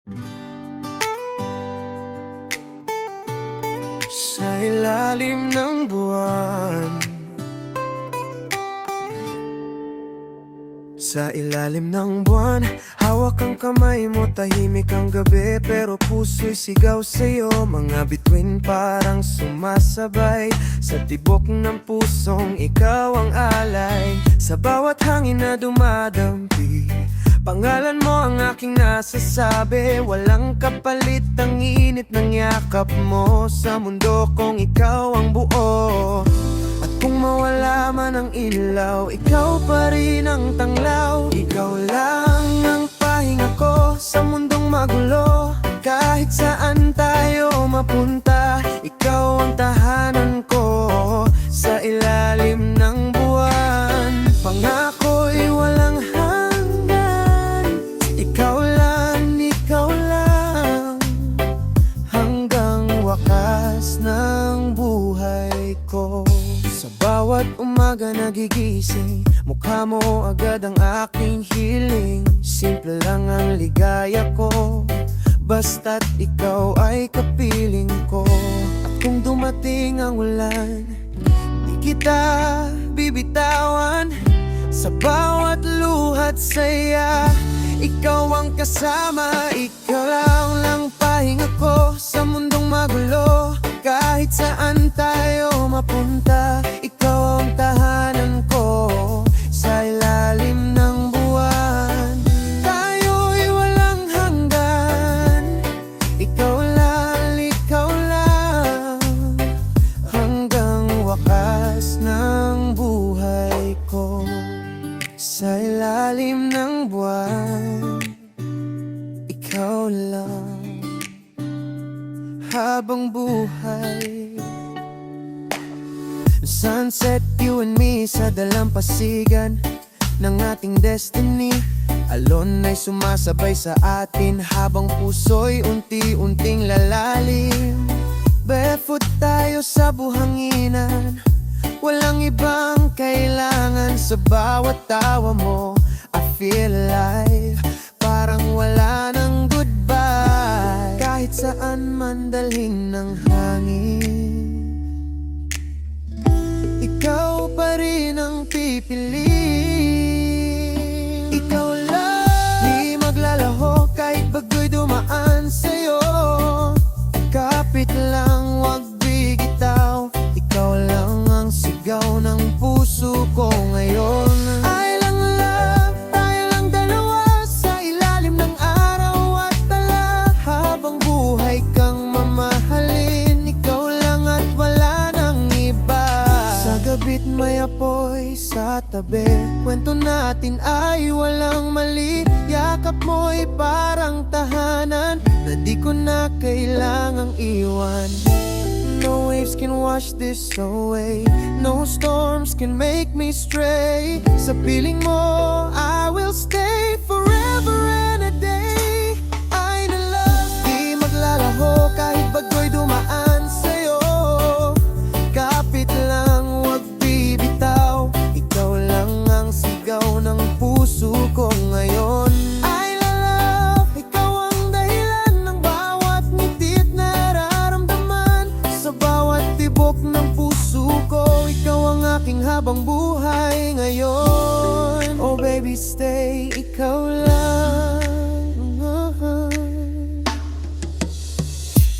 Sa ilalim ng buwan, sa ilalim ng buwan, hawak ang kamay mo, tahimik ang gabi, pero puso'y sigaw sa'yo. Mga bituin parang sumasabay sa tibok ng pusong ikaw ang alay. Sa bawat hangin na dumadampi, pangalan mo ang aking nasasabi. Walang kapalit ang init ng yakap mo sa mundo kong ikaw ang buo. At kung mawala man ang ilaw, ikaw pa rin ang tanglaw. Ikaw lang ang pahinga ko sa mundong magulo. Kahit saan tayo mapunta, ikaw ang tahanan ko sa ilalim ng buwan. Pangako'y walang hanggan, ikaw lang, hanggang wakas ng buhay ko. Sa bawat umaga nagigising, mukha mo agad ang aking hiling. Simple lang ang ligaya ko, basta't ikaw ay kapiling ko. At kung dumating ang ulan, di kita bibitawan. Sa bawat luhat saya, ikaw ang kasama. Ikaw lang pahinga ko sa mundong magulo. Kahit saan tayo mapunta, ikaw ang tahanan ko sa ilalim ng buwan. Tayo'y walang hanggan, ikaw lang, hanggang wakas ng buhay ko. Sa ilalim ng buwan, ikaw lang, habang buhay. Sunset, you and me sa dalampasigan ng ating destiny. Alon ay sumasabay sa atin habang puso'y unti-unting lalalim. Barefoot tayo sa buhanginan, walang ibang kailangan. Sa bawat tawa mo, I feel alive, parang wala nang goodbye. Kahit saan man dalhin ng hangin, ikaw pa rin ang pipiliin. Ikaw lang, di maglalaho kahit bagyo'y dumaan sa'yo. Kapit lang, wag bigitaw, ikaw lang ang sigaw ng puso ko ngayon. I lang love, tayo lang dalawa sa ilalim ng araw at tala. Habang buhay kang mamahalin, ikaw lang at wala nang iba. Sa gabi't may apoy sa tabi, kwento natin ay walang mali. Yakap mo'y parang tahanan na di ko na kailangang iwan. No waves can wash this away, no storms can make me stray. Sa piling mo, I will stay forever and a day. I know love, di maglalaho kahit bagyo'y dumaan sa'yo. Kapit lang, wag bibitaw, ikaw lang ang sigaw ng puso ko ngayon. I love, ikaw ang dahilan ng bawat ngitit na nararamdaman. Sa bawat tibok ng puso ko, ikaw ang aking habang buhay ngayon. Oh baby stay, ikaw lang.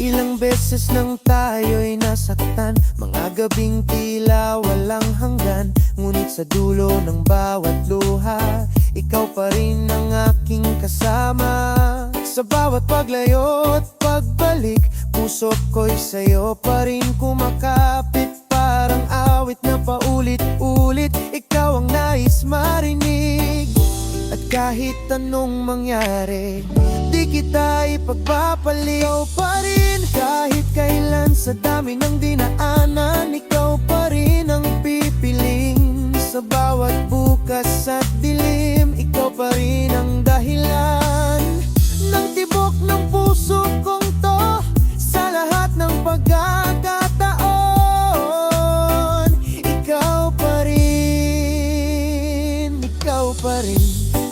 Ilang beses nang tayo'y nasaktan, mga gabing tila walang hanggan. Ngunit sa dulo ng bawat luha, ikaw pa rin ang aking kasama. Sa bawat paglayo at pagbalik, puso ko'y sa'yo pa rin kumakapit. Parang awit na paulit-ulit, ikaw ang nais marinig. At kahit anong mangyari, di kita ipagpapalit. Ikaw pa rin kahit kailan, sa dami ng dinaanan, ikaw pa rin ang pipiling. Sa bawat bukas at dilim, ikaw pa rin ang dahilan ng tibok ng puso kong to. Sa lahat ng pagkakataon, ikaw pa rin, ikaw pa rin.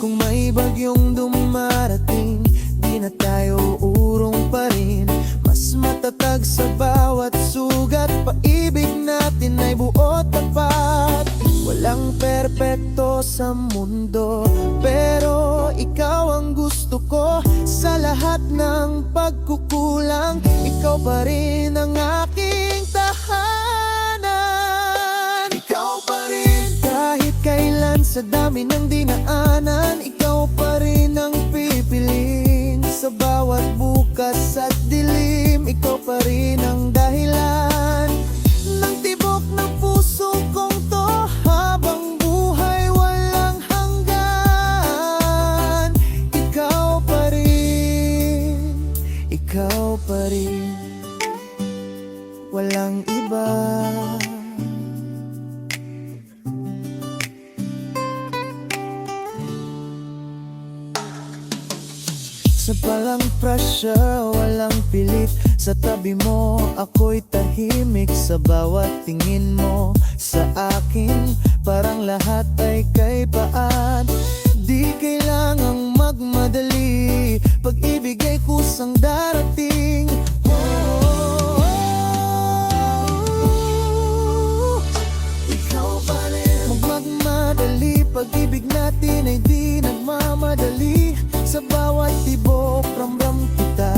Kung may bagyong dumarating, di na tayo tayo urong pa rin. Mas matatag sa bawat sugat, paibig natin ay buo tapat. Walang perpekto sa mundo, pero ikaw ang gusto ko. Sa lahat ng pagkukulang, ikaw pa rin ang aking tahanan. Ikaw pa rin kahit kailan, sa dami ng dinaanan. Ikaw pa rin ang pipiliin sa bawat bukas at dilim. Ikaw pa rin ang dahilan ng tibok ng puso kong to. Habang buhay walang hanggan, ikaw pa rin, ikaw pa rin, walang iba. Sa palang pressure, walang pilit. Sa tabi mo, ako'y tahimik. Sa bawat tingin mo sa akin, parang lahat ay kay paan. Di kailangang magmadali, pag-ibig ay kusang darating. Ikaw pa rin. Magmadali, pag-ibig natin ay di nagmamadali. Sa bawat tibok, ramdam kita,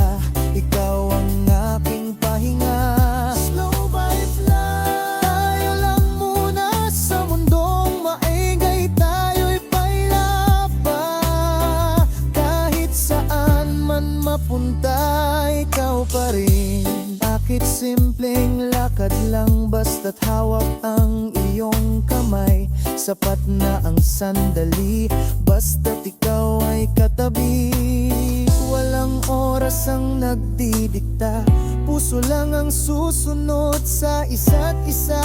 ikaw ang aking pahinga. Slow vibes lang, tayo lang muna sa mundong maingay. Tayo'y paila pa, kahit saan man mapunta, ikaw pa rin. Bakit simpleng lakad lang, basta't hawak ang iyong kamay. Sapat na ang sandali, basta't ikaw ay katabi. Walang oras ang nagdidikta, puso lang ang susunod sa isa't isa.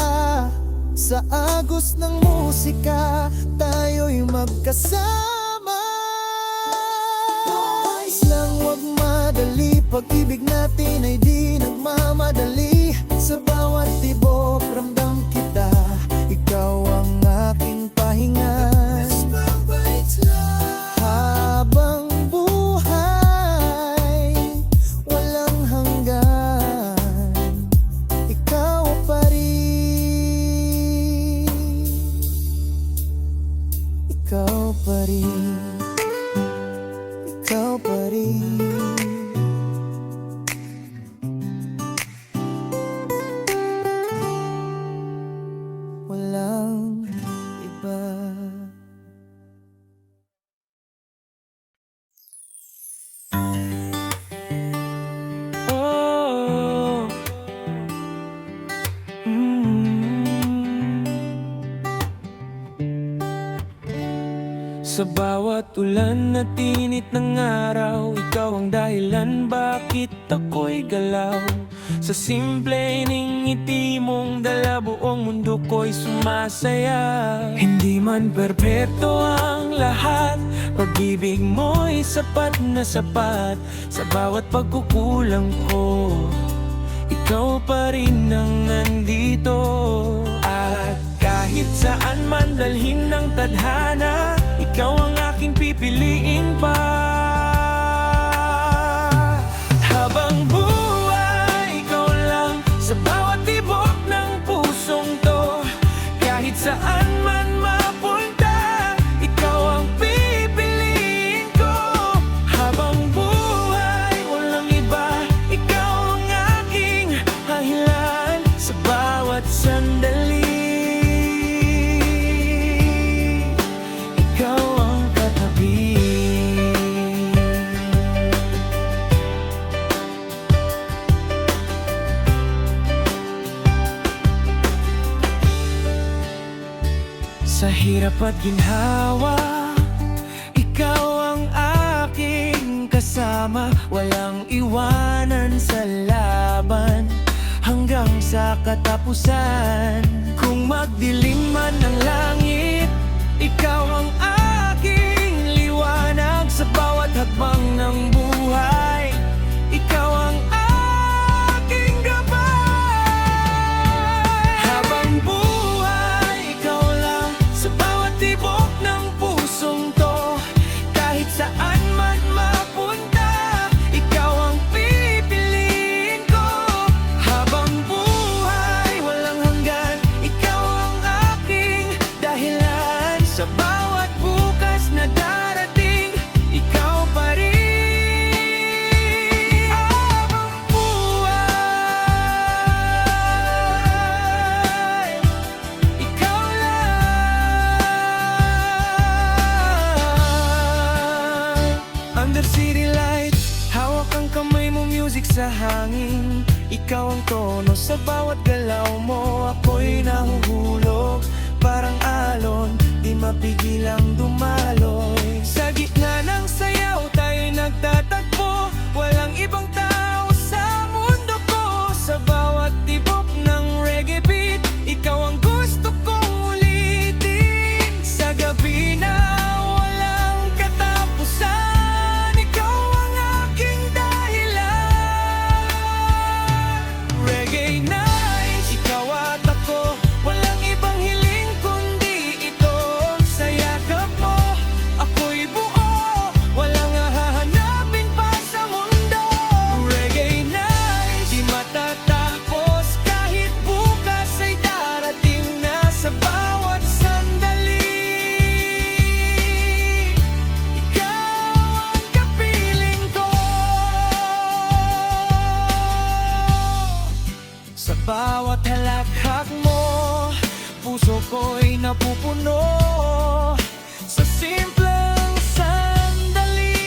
Sa agos ng musika, tayo'y magkasama. Ayos lang, wag madali, pag-ibig natin ay di nagmamadali. Sa bawat tibok, ramdam kita, ikaw ang aking pahinga. Habang buhay walang hanggan, ikaw pa rin, ikaw pa rin, ikaw pa rin. Walang iba. Oh, Sa bawat ulan at init ng araw, ikaw ang dahilan bakit ako'y galaw. Sa simple ning ngiti mong dala, buong mundo ko'y sumasaya. Hindi man perpekto ang lahat, pag-ibig mo'y sapat na sapat. Sa bawat pagkukulang ko, ikaw pa rin ang nandito. At kahit saan man dalhin ng tadhana, ikaw ang aking pipiliin pa. Habang buhay, ikaw lang sa bawat tibok ng pusong to. Kahit saan man mapunta, ikaw ang pipiliin ko. Habang buhay, walang iba, ikaw ang aking dahilan. Sa bawat sandali, ikaw ang katabi. Sa hirap at ginhawa, ikaw ang aking kasama. Walang iwanan sa laban, hanggang sa katapusan. Kung magdilim man ang langit, ikaw ang aking liwanag. Sa bawat hakbang ng buhay, ikaw ang aking gabay. Habang buhay, ikaw lang sa bawat tibok ng pusong to. Kahit saan man mapunta, ikaw music sa hangin, ikaw ang tono sa bawat galaw mo. Ako'y nahuhulog, parang alon, di mapigilang dumaloy. Sa gitna ng sayaw, tayo'y nagtatagpo, walang ibang tao sa mundo ko. Sa bawat tibok ng reggae beat, ikaw ang gusto kong ulitin. Sa gabi na walang katapusan, ikaw ang aking dahilan. Reggae nights, ikaw at ako, walang ibang hiling kundi ito. Sa yakap mo, ako'y buo, walang hahanapin pa sa mundo. Reggae nights, di matatapos kahit bukas ay darating na. Sa bawat sandali, ikaw ang kapiling ko. Sa bawat halakhak mo, puso ko'y napupuno. Sa simpleng sandali,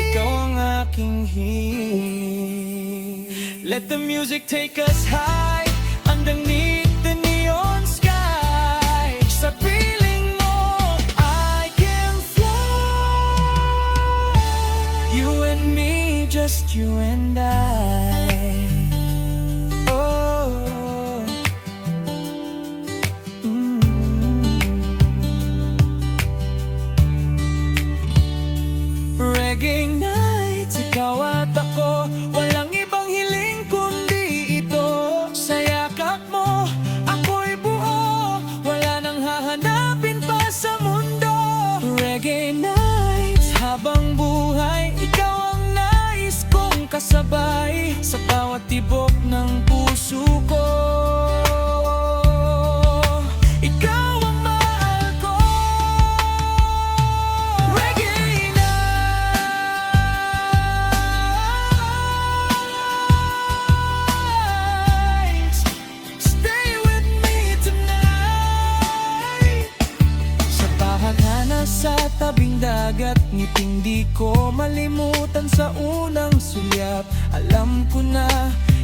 ikaw ang aking hiling. Let the music take us high, underneath the neon sky. Sa piling mo, I can fly. You and me, just you and I. Oh, Reggae nights, ikaw at ako, walang ibang hiling kundi ito. Sa yakap mo, ako'y buo, wala nang hahanapin pa sa mundo. Reggae nights, habang buhay, ikaw ang nais kong kasabay. Sa bawat tibok ng puso ko, ikaw ang mahal ko. Reggae nights, stay with me tonight. Sa bahagana sa tabing dagat, ngiting di ko malimutan sa unang sulyap. Alam ko na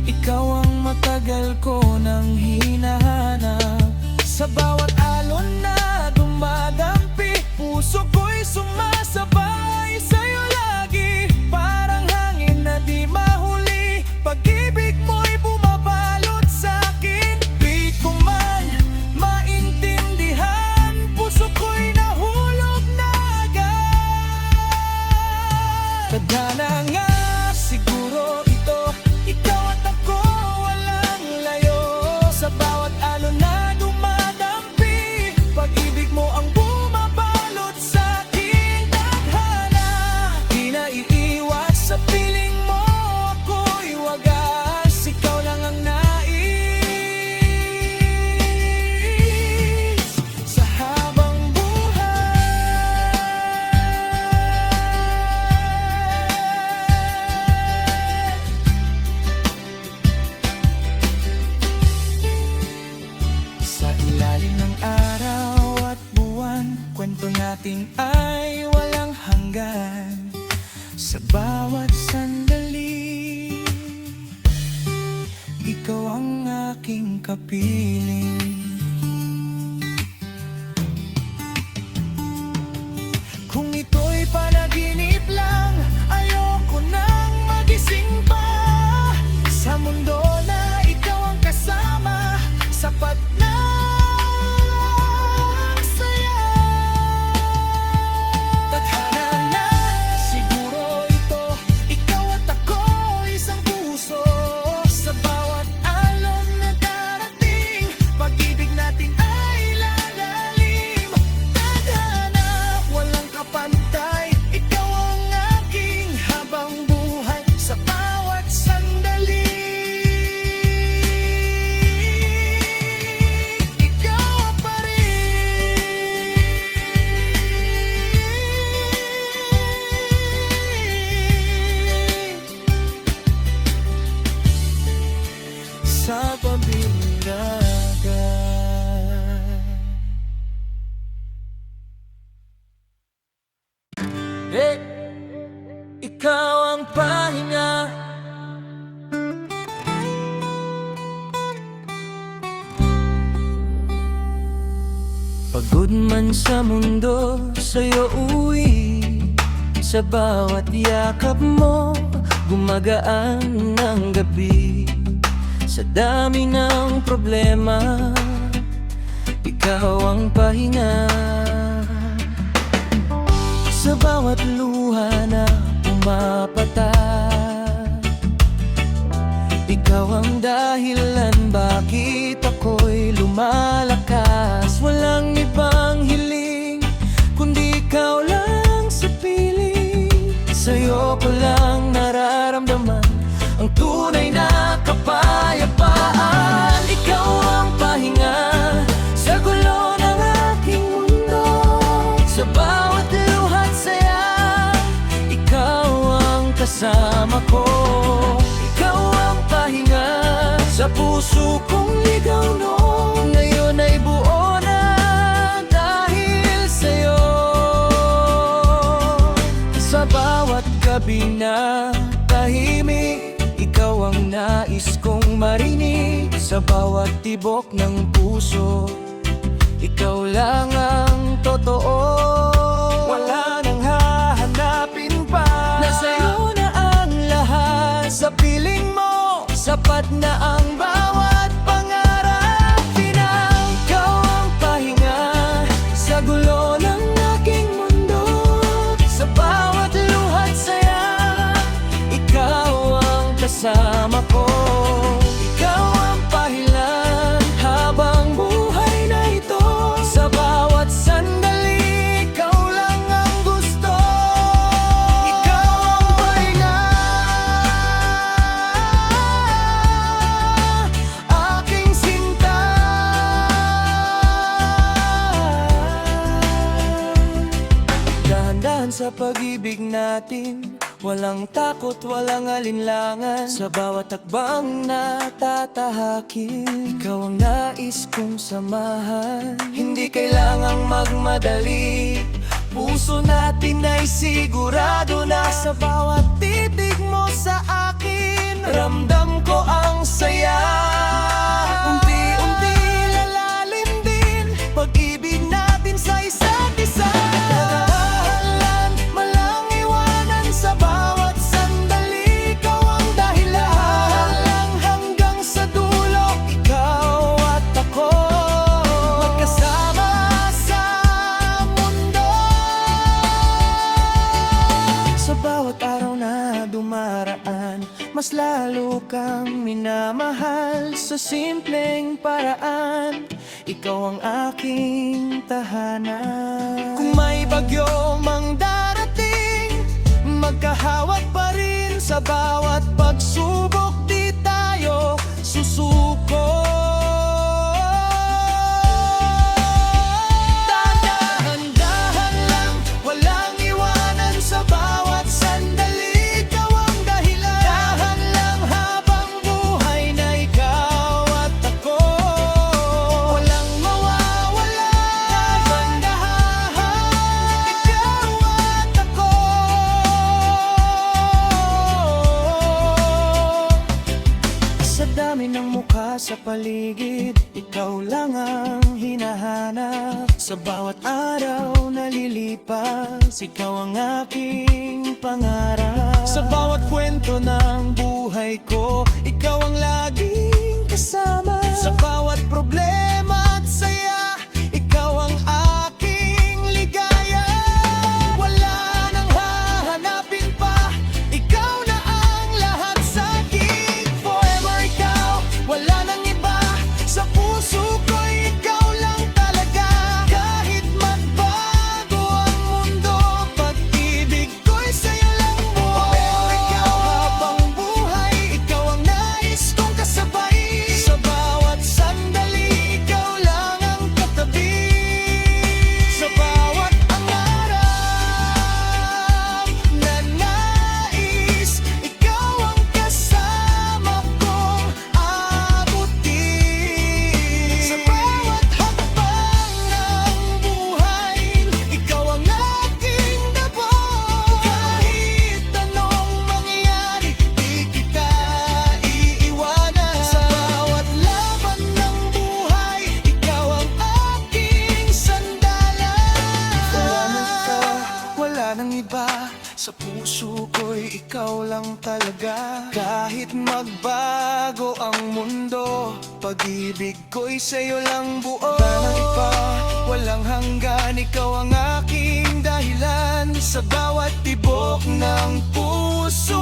ikaw ang matagal ko nang hinahanap. Sa bawat alon na dumadampi, puso ko'y sumasabay sa'yo lagi. Parang hangin na di mahuli, pag-ibig mo'y bumabalot sa'kin. Di ko man maintindihan, puso ko'y nahulog na agad. Tadhana nga siguro ito, ikaw at ako walang layo. Sa bawat alon na dumadampi, pag-ibig mo ang bumabalot sa aking tadhana. Di na iiwas sa piling mo, ako'y wagas, ikaw lang ang nais sa habang buhay. Sa ilalim ng araw at buwan, kwento natin ay walang hanggan. Sa bawat sandali, ikaw ang aking kapiling. Kung ito'y panaginip lang, ayoko nang magising pa. Sa mundo na ikaw ang kasama, sapat na ang saya. Tadhana na siguro ito, ikaw at ako isang puso. Sa bawat alon na darating, pag-ibig natin ay lalalim. Tadhana, walang kapantay, ikaw ang aking habang buhay. Sa bawat sandali, ikaw pa rin. Sa pabindagan. Hey! ikaw ang pahinga. Pagod man sa mundo, sa'yo uwi. Sa bawat yakap mo, gumagaan ng gabi. Sa dami ng problema, ikaw ang pahinga. Sa bawat luha na pumapatak, ikaw ang dahilan bakit ako'y lumalakas. Walang ibang hiling, kundi ikaw lang sa piling. Sa'yo ko lang nararamdaman ang tunay na kapayapaan. Ikaw ang pahinga sa gulo ng aking mundo. Sa bawat luha't saya, ikaw ang kasama ko. Ikaw ang pahinga sa puso kong ligaw noon. Ngayon ay buo na dahil sa'yo. Sa bawat gabi na tahimik, ikaw ang nais kong marinig. Sa bawat tibok ng puso, ikaw lang ang totoo. Wala nang hahanapin pa, nasa'yo na ang lahat. Sa piling mo, sapat na ang bawat pangarap. Pinang ikaw ang pahinga sa gulo ng aking mundo. Sa bawat luha't saya, ikaw ang kasama ko. Ikaw ang pahilan habang buhay na ito. Sa bawat sandali, ikaw lang ang gusto. Ikaw ang pahinga, aking sinta. Dahan-dahan sa pag-ibig natin, walang takot, walang alinlangan. Sa bawat takbang na tatahakin, ikaw ang nais kong samahan. Hindi kailangang magmadali, puso natin ay sigurado na. Sa bawat titig mo sa akin, ramdam ko ang saya. Unti-unti lalalim din pag-ibig natin sa isa't isa. Dahan-dahan, malang iwanan sa bawat sandali. Ikaw ang dahilan lang hanggang sa dulo. Ikaw at ako, magkasama sa mundo. Sa bawat araw na dumaraan, mas lalo kang minamahal. Sa simpleng paraan, ikaw ang aking tahanan. Kung may bagyo mang darating, magkahawat pa rin. Sa bawat pagsubok, di tayo susuko. Dahan-dahan lang, walang iwanan sa bawat sandali. Ikaw ang dahilan, dahan lang habang buhay na ikaw at ako. Walang mawawala, dahan-dahan, ikaw at ako. Sa dami ng mukha sa paligid, ikaw lang ang hinahanap. Sa bawat araw na lilipas, ikaw ang aking pangarap. Sa bawat kwento ng buhay ko, ikaw ang laging kasama. Sa bawat problema at saya, ikaw ang aking ligaya. Wala nang hahanapin pa, ikaw na ang lahat sa akin. Forever ikaw, wala nang iba. Sa puso ko, ikaw lang talaga. Kahit magbago ang mundo, pag-ibig ko'y sa'yo lang buo. Forever ikaw, habang buhay, ikaw ang nais kong kasabay. Sa bawat sandali, ikaw Sa puso ko'y ikaw lang talaga. Kahit magbago ang mundo, pag-ibig ko'y sa'yo lang buo. Walang iba, walang hanggan, ikaw ang aking dahilan. Sa bawat tibok ng puso